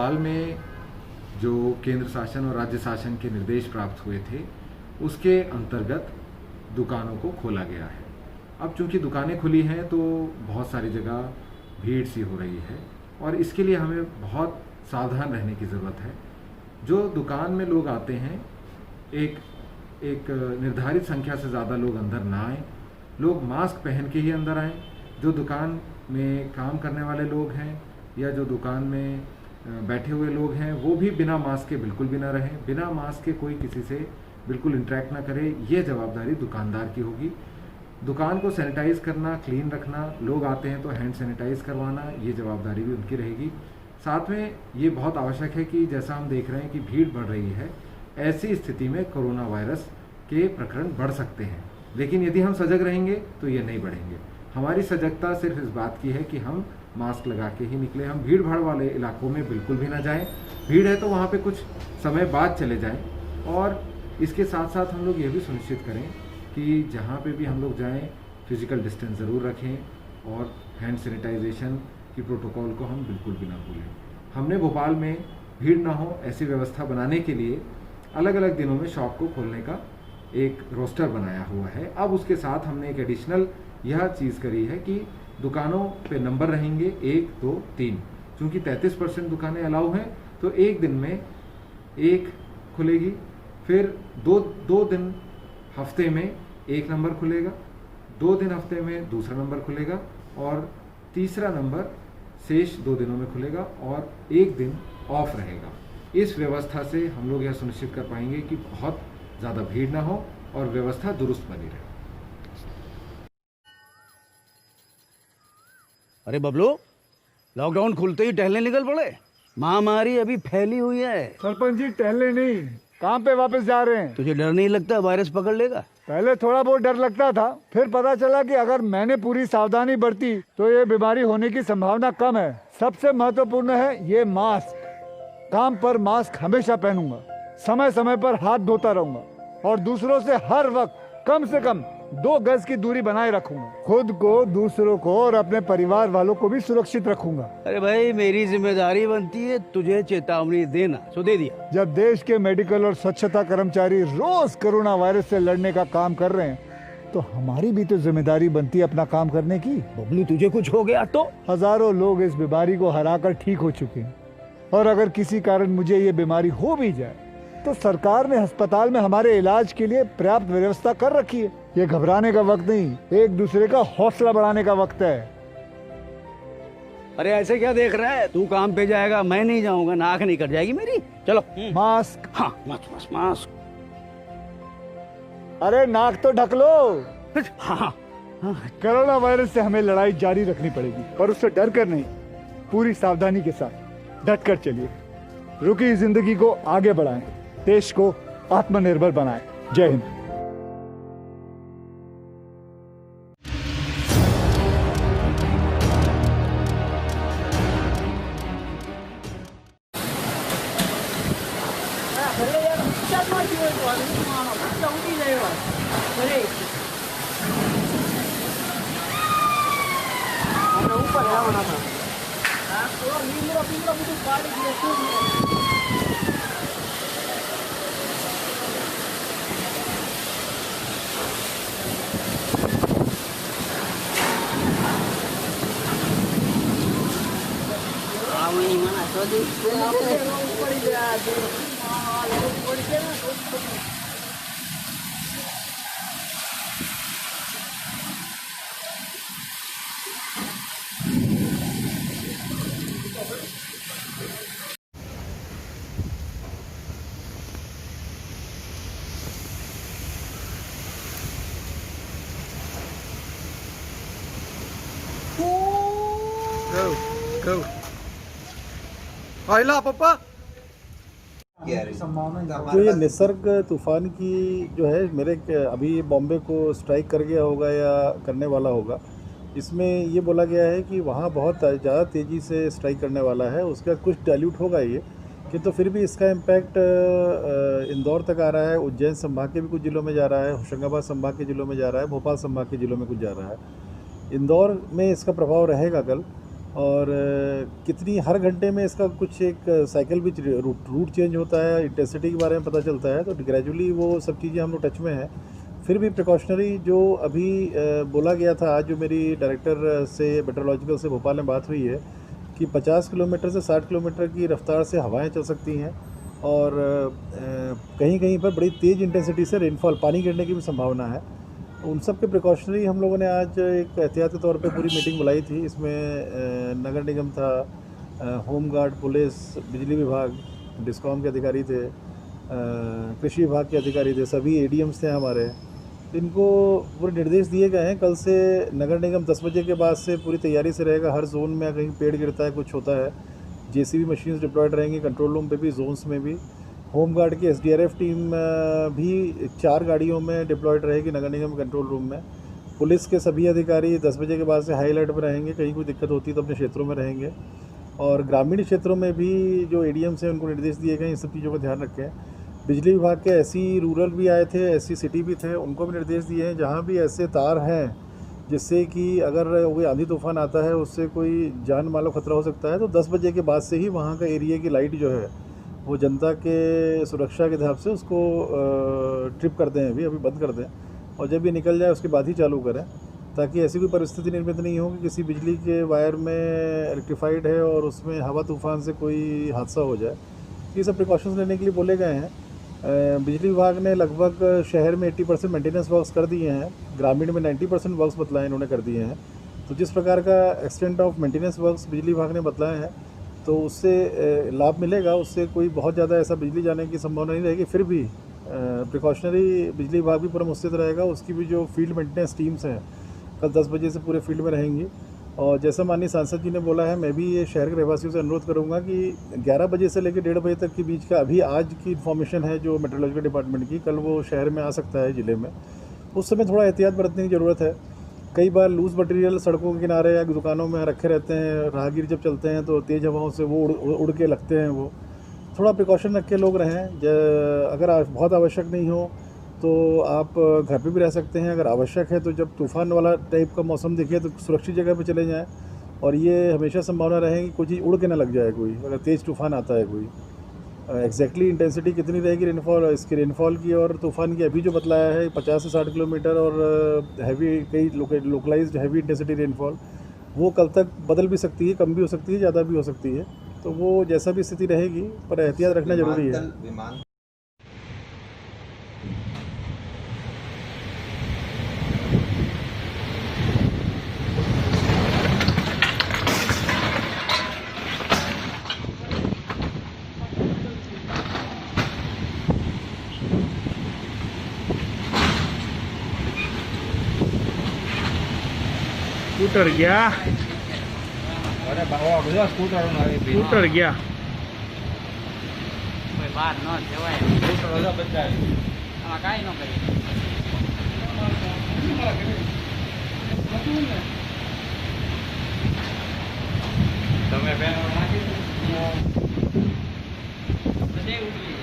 भोपाल में जो केंद्र शासन और राज्य शासन के निर्देश प्राप्त हुए थे उसके अंतर्गत दुकानों को खोला गया है। अब चूंकि दुकानें खुली हैं तो बहुत सारी जगह भीड़ सी हो रही है और इसके लिए हमें बहुत सावधान रहने की ज़रूरत है। जो दुकान में लोग आते हैं एक एक निर्धारित संख्या से ज़्यादा लोग अंदर ना आएँ, लोग मास्क पहन के ही अंदर आएँ। जो दुकान में काम करने वाले लोग हैं या जो दुकान में बैठे हुए लोग हैं वो भी बिना मास्क के बिल्कुल भी ना रहें। बिना मास्क के कोई किसी से बिल्कुल इंटरेक्ट ना करे, ये जवाबदारी दुकानदार की होगी। दुकान को सैनिटाइज करना, क्लीन रखना, लोग आते हैं तो हैंड सैनिटाइज करवाना, ये जवाबदारी भी उनकी रहेगी। साथ में ये बहुत आवश्यक है कि जैसा हम देख रहे हैं कि भीड़ बढ़ रही है, ऐसी स्थिति में कोरोना वायरस के प्रकरण बढ़ सकते हैं, लेकिन यदि हम सजग रहेंगे तो ये नहीं बढ़ेंगे। हमारी सजगता सिर्फ इस बात की है कि हम मास्क लगा के ही निकले, हम भीड़ भाड़ वाले इलाकों में बिल्कुल भी ना जाएं। भीड़ है तो वहाँ पे कुछ समय बाद चले जाएं और इसके साथ साथ हम लोग ये भी सुनिश्चित करें कि जहाँ पे भी हम लोग जाएं फिजिकल डिस्टेंस ज़रूर रखें और हैंड सैनिटाइजेशन की प्रोटोकॉल को हम बिल्कुल भी ना भूलें। हमने भोपाल में भीड़ ना हो ऐसी व्यवस्था बनाने के लिए अलग अलग दिनों में शॉप को खोलने का एक रोस्टर बनाया हुआ है। अब उसके साथ हमने एक एडिशनल यह चीज़ करी है कि दुकानों पे नंबर रहेंगे 1, 2, 3। चूँकि 33% दुकानें अलाउ हैं तो एक दिन में एक खुलेगी, फिर दो दिन हफ्ते में एक नंबर खुलेगा, 2 दिन हफ्ते में दूसरा नंबर खुलेगा और तीसरा नंबर शेष 2 दिनों में खुलेगा और एक दिन ऑफ रहेगा। इस व्यवस्था से हम लोग यह सुनिश्चित कर पाएंगे कि बहुत ज़्यादा भीड़ ना हो और व्यवस्था दुरुस्त बनी रहे। अरे बबलू, लॉकडाउन खुलते ही टहलने निकल पड़े। महामारी अभी फैली हुई है। सरपंच जी टहलने नहीं, काम पे वापस जा रहे हैं। तुझे डर नहीं लगता वायरस पकड़ लेगा? पहले थोड़ा बहुत डर लगता था, फिर पता चला कि अगर मैंने पूरी सावधानी बरती तो ये बीमारी होने की संभावना कम है। सबसे महत्वपूर्ण है ये मास्क। काम पर मास्क हमेशा पहनूंगा, समय समय पर हाथ धोता रहूंगा और दूसरों से हर वक्त कम से कम 2 गज की दूरी बनाए रखूंगा। खुद को, दूसरों को और अपने परिवार वालों को भी सुरक्षित रखूंगा। अरे भाई, मेरी जिम्मेदारी बनती है तुझे चेतावनी देना, सो दे दिया। जब देश के मेडिकल और स्वच्छता कर्मचारी रोज कोरोना वायरस से लड़ने का काम कर रहे हैं तो हमारी भी तो जिम्मेदारी बनती है अपना काम करने की। बबलू, तुझे कुछ हो गया तो? हजारों लोग इस बीमारी को हराकर ठीक हो चुके हैं और अगर किसी कारण मुझे ये बीमारी हो भी जाए तो सरकार ने अस्पताल में हमारे इलाज के लिए पर्याप्त व्यवस्था कर रखी है। ये घबराने का वक्त नहीं, एक दूसरे का हौसला बढ़ाने का वक्त है। अरे ऐसे क्या देख रहा है? तू काम पे जाएगा, मैं नहीं जाऊंगा, नाक नहीं कट जाएगी मेरी। चलो। मास्क। हाँ, मास्क मास्क। अरे नाक तो ढक लो। हाँ। कोरोना वायरस से हमें लड़ाई जारी रखनी पड़ेगी, पर उससे डर कर नहीं, पूरी सावधानी के साथ डट कर चलिए। रुकी जिंदगी को आगे बढ़ाएं, देश को आत्मनिर्भर बनाएं। जय हिंद। Go. आइला पप्पा। जो ये निसर्ग तूफान की जो है अभी बॉम्बे को स्ट्राइक कर गया होगा या करने वाला होगा, इसमें ये बोला गया है कि वहाँ बहुत ज़्यादा तेज़ी से स्ट्राइक करने वाला है। उसका कुछ डाइल्यूट होगा ये, कि तो फिर भी इसका इम्पैक्ट इंदौर तक आ रहा है, उज्जैन संभाग के भी कुछ ज़िलों में जा रहा है, होशंगाबाद संभाग के ज़िलों में जा रहा है, भोपाल संभाग के ज़िलों में कुछ जा रहा है। इंदौर में इसका प्रभाव रहेगा कल, और कितनी हर घंटे में इसका कुछ एक साइकिल भी रूट चेंज होता है, इंटेंसिटी के बारे में पता चलता है। तो ग्रेजुअली वो सब चीज़ें हम लोग टच में हैं। फिर भी प्रिकॉशनरी जो अभी बोला गया था, आज जो मेरी डायरेक्टर से मेट्रोलॉजिकल से भोपाल में बात हुई है कि 50 किलोमीटर से 60 किलोमीटर की रफ्तार से हवाएं चल सकती हैं और कहीं कहीं पर बड़ी तेज़ इंटेंसिटी से रेनफॉल, पानी गिरने की भी संभावना है। उन सब के प्रिकॉशनरी हम लोगों ने आज एक एहतियात के तौर पे पूरी मीटिंग बुलाई थी। इसमें नगर निगम था, होम गार्ड, पुलिस, बिजली विभाग, डिस्कॉम के अधिकारी थे, कृषि विभाग के अधिकारी थे, सभी एडीएम्स थे हमारे। इनको पूरे निर्देश दिए गए हैं। कल से नगर निगम 10 बजे के बाद से पूरी तैयारी से रहेगा। हर जोन में कहीं पेड़ गिरता है, कुछ होता है, जेसीबी मशीन्स डिप्लॉयड रहेंगी, कंट्रोल रूम पे भी, जोन्स में भी। होमगार्ड की एसडीआरएफ टीम भी 4 गाड़ियों में डिप्लॉयड रहेगी नगर निगम कंट्रोल रूम में। पुलिस के सभी अधिकारी 10 बजे के बाद से हाई अलर्ट में रहेंगे, कहीं कोई दिक्कत होती है तो अपने क्षेत्रों में रहेंगे। और ग्रामीण क्षेत्रों में भी जो एडीएम्स हैं उनको निर्देश दिए गए, इन सब चीज़ों का ध्यान रखें। बिजली विभाग के ऐसी रूरल भी आए थे, ऐसी सिटी भी थे, उनको भी निर्देश दिए हैं जहाँ भी ऐसे तार हैं जिससे कि अगर कोई आंधी तूफान आता है उससे कोई जान माल को खतरा हो सकता है, तो 10 बजे के बाद से ही वहाँ का एरिया की लाइट जो है वो जनता के सुरक्षा के हिसाब से उसको ट्रिप कर दें, अभी बंद कर दें, और जब ये निकल जाए उसके बाद ही चालू करें, ताकि ऐसी कोई परिस्थिति निर्मित नहीं हो कि किसी बिजली के वायर में रेक्टिफाइड है और उसमें हवा तूफान से कोई हादसा हो जाए। ये सब प्रिकॉशंस लेने के लिए बोले गए हैं। बिजली विभाग ने लगभग शहर में 80% मेंटेनेंस वर्क्स कर दिए हैं, ग्रामीण में 90% वर्क्स बतलाए इन्होंने कर दिए हैं। तो जिस प्रकार का एक्सटेंट ऑफ मेंटेनेंस वर्क्स बिजली विभाग ने बतलाए हैं तो उससे लाभ मिलेगा, उससे कोई बहुत ज़्यादा ऐसा बिजली जाने की संभावना नहीं रहेगी। फिर भी प्रिकॉशनरी बिजली विभाग भी पूरा मुस्तैद रहेगा। उसकी भी जो फील्ड मेंटेनेंस टीम्स हैं कल 10 बजे से पूरे फील्ड में रहेंगी। और जैसा माननीय सांसद जी ने बोला है, मैं भी ये शहर के रहवासियों से अनुरोध करूंगा कि 11 बजे से लेकर 1:30 बजे तक के बीच का, अभी आज की इन्फॉर्मेशन है जो मेट्रोलॉजिकल डिपार्टमेंट की, कल वो शहर में आ सकता है ज़िले में, उस समय थोड़ा एहतियात बरतने की ज़रूरत है। कई बार लूज़ मटेरियल सड़कों के किनारे या दुकानों में रखे रहते हैं, राहगीर जब चलते हैं तो तेज़ हवाओं से वो उड़ के लगते हैं। वो थोड़ा प्रिकॉशन रख के लोग रहें। अगर बहुत आवश्यक नहीं हो तो आप घर पे भी रह सकते हैं। अगर आवश्यक है तो जब तूफ़ान वाला टाइप का मौसम दिखे तो सुरक्षित जगह पे चले जाएं। और ये हमेशा संभावना रहेगी कोई चीज़ उड़ के ना लग जाए, कोई अगर तेज़ तूफ़ान आता है कोई। एग्जैक्टली इंटेंसिटी कितनी रहेगी इसकी रेनफॉल की और तूफ़ान की अभी जो बतलाया है 50 से 60 किलोमीटर और हैवी, कई लोकलाइज्ड हैवी इंटेंसिटी रेनफॉल, वो कल तक बदल भी सकती है, कम भी हो सकती है, ज़्यादा भी हो सकती है। तो वो जैसा भी स्थिति रहेगी, पर एहतियात रखना ज़रूरी है। સ્કૂટર ગયા સ્કૂટર ગયા બહાર ન જવાય, આમાં કાંઈ ન કરીએ. તમે બેન નાખી બધે ઉતરી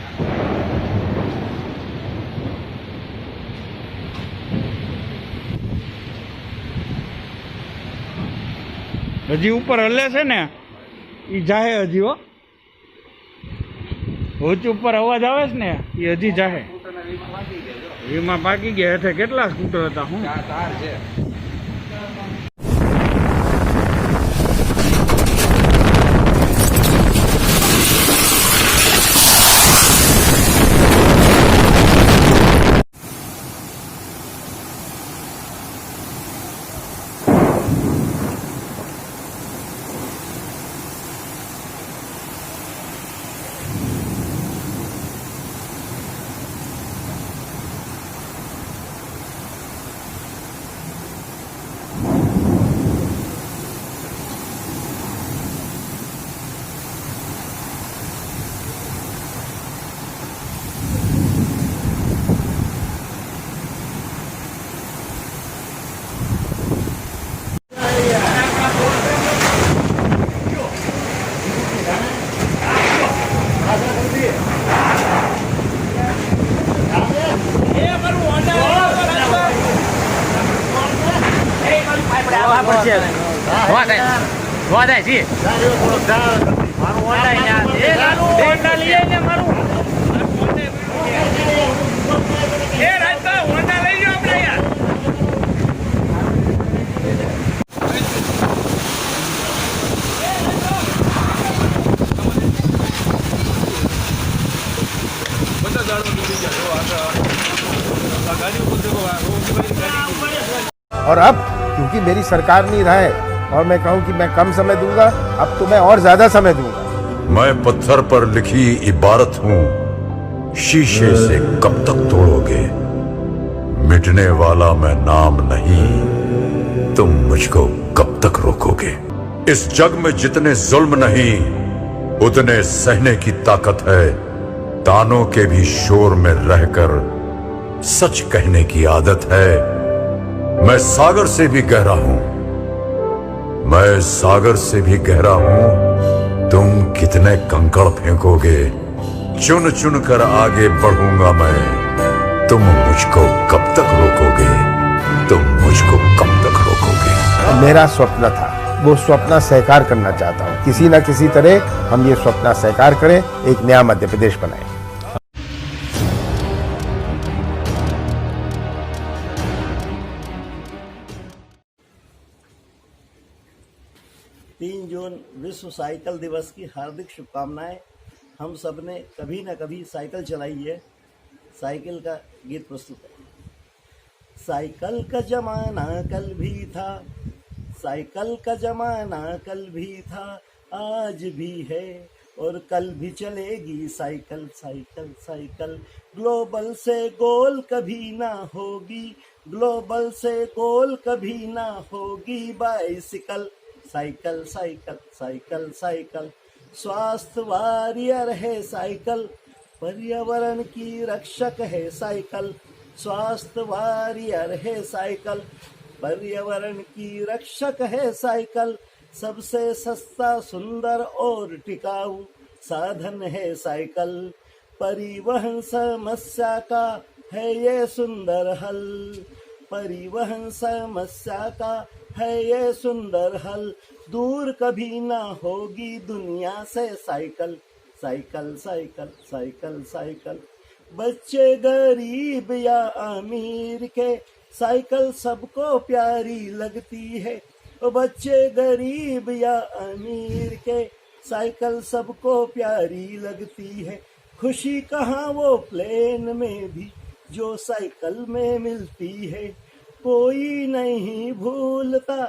હજી ઉપર હલે છે ને એ જાહે હજી. હો હોચ ઉપર અવાજ આવે છે ને એ હજી જાહે. વીમા પાકી ગયા. હેઠે કેટલા સ્કૂટર હતા? હું ગોદાય છે મારું ઓંડા યાર એ લાલુ ઓંડા લઈ આવીને મારું એ રાજકા ઓંડા લઈ જાઓ આપણે યાર और अब क्योंकि मेरी सरकार नहीं रहा है और मैं कहूं कि मैं कम समय दूंगा, अब तो मैं और ज्यादा समय दूंगा। मैं पत्थर पर लिखी इबारत हूं, शीशे से कब तक तोड़ोगे? मिटने वाला मैं नाम नहीं, तुम मुझको कब तक रोकोगे? इस जग में जितने जुल्म नहीं, उतने सहने की ताकत है। तानों के भी शोर में रहकर सच कहने की आदत है। मैं सागर से भी गहरा हूं, मैं सागर से भी गहरा हूं। तुम कितने कंकड़ फेंकोगे? चुन चुन कर आगे बढ़ूंगा मैं। तुम मुझको कब तक रोकोगे? तुम मुझको कब तक रोकोगे? मेरा स्वप्न था, वो स्वप्न साकार करना चाहता हूँ। किसी न किसी तरह हम ये स्वप्न साकार करें, एक नया मध्य प्रदेश बनाएं। 3 जून विश्व साइकिल दिवस की हार्दिक शुभकामनाएं। हम सब ने कभी न कभी साइकिल चलाई है। साइकिल का गीत प्रस्तुत है। साइकिल का जमाना कल भी था, साइकिल का जमाना कल भी था, आज भी है और कल भी चलेगी साइकिल साइकिल साइकिल। ग्लोबल से गोल कभी ना होगी, ग्लोबल से गोल कभी ना होगी bicycle cycle cycle cycle cycle. स्वास्थ्य वॉरियर है साइकिल, पर्यावरण की रक्षक है साइकिल। स्वास्थ्य वॉरियर है साइकिल, पर्यावरण की रक्षक है साइकिल। सबसे सस्ता सुंदर और टिकाऊ साधन है साइकिल। परिवहन समस्या का है ये सुंदर हल, परिवहन समस्या का है ये सुंदर हल। दूर कभी ना होगी दुनिया से cycle cycle cycle cycle cycle. बच्चे गरीब या अमीर के साइकिल सबको प्यारी लगती है। बच्चे गरीब या अमीर के साइकिल सबको प्यारी लगती है। खुशी कहाँ वो प्लेन में भी जो साइकिल में मिलती है। कोई नहीं भूलता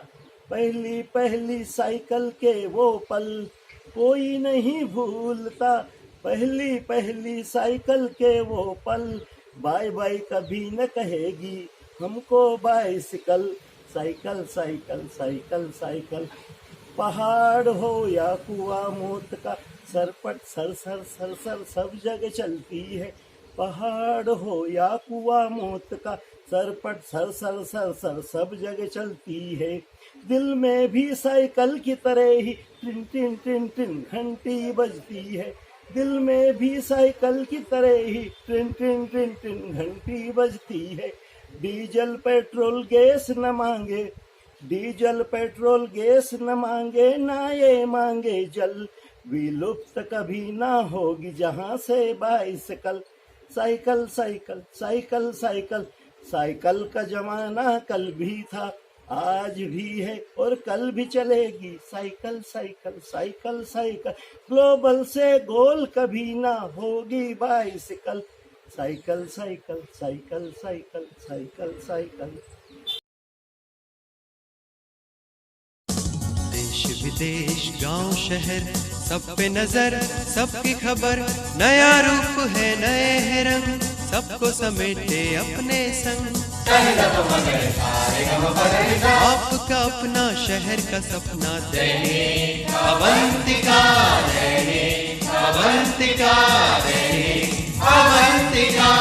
पहली पहली साइकिल के वो पल, कोई नहीं भूलता पहली पहली साइकिल के वो पल। बाय बाय कभी न कहेगी हमको bicycle cycle cycle cycle cycle. पहाड़ हो या कुआं मौत का सरपट सर सर सर सर सब जगह चलती है। पहाड़ हो या कुआं मौत का सरपट सर सर सर सर सब जगह चलती है। दिल में भी साइकिल की तरह ही टिन टिन टिन टिन घंटी बजती है। दिल में भी साइकिल की तरह ही टिन टिन टिन टिन घंटी बजती है। डीजल पेट्रोल गैस न मांगे, डीजल पेट्रोल गैस न मांगे, ना ये मांगे जल। विलुप्त कभी ना होगी जहाँ से bicycle cycle cycle cycle cycle. Cycle का जमाना कल भी था, आज भी है और कल भी चलेगी cycle cycle cycle cycle. Global से गोल कभी ना होगी bicycle cycle cycle cycle cycle cycle cycle. देश विदेश गांव शहर सब पे नजर, सबकी खबर, नया रूप है नए है रंग, सबको समेटे अपने संग। आपका अपना शहर का सपना दैनिक अवंतिका, दैनिक अवंतिका, दैनिक अवंतिका।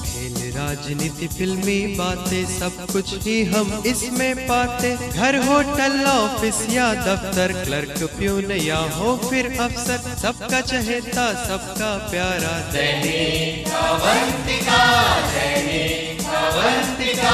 खेल राजनीति फिल्मी बातें सब कुछ ही हम इसमें पाते। घर होटल ऑफिस या दफ्तर, क्लर्क प्यून या हो फिर अफसर, सबका चहेता सबका प्यारा दैनिक अवंतिका, दैनिक अवंतिका।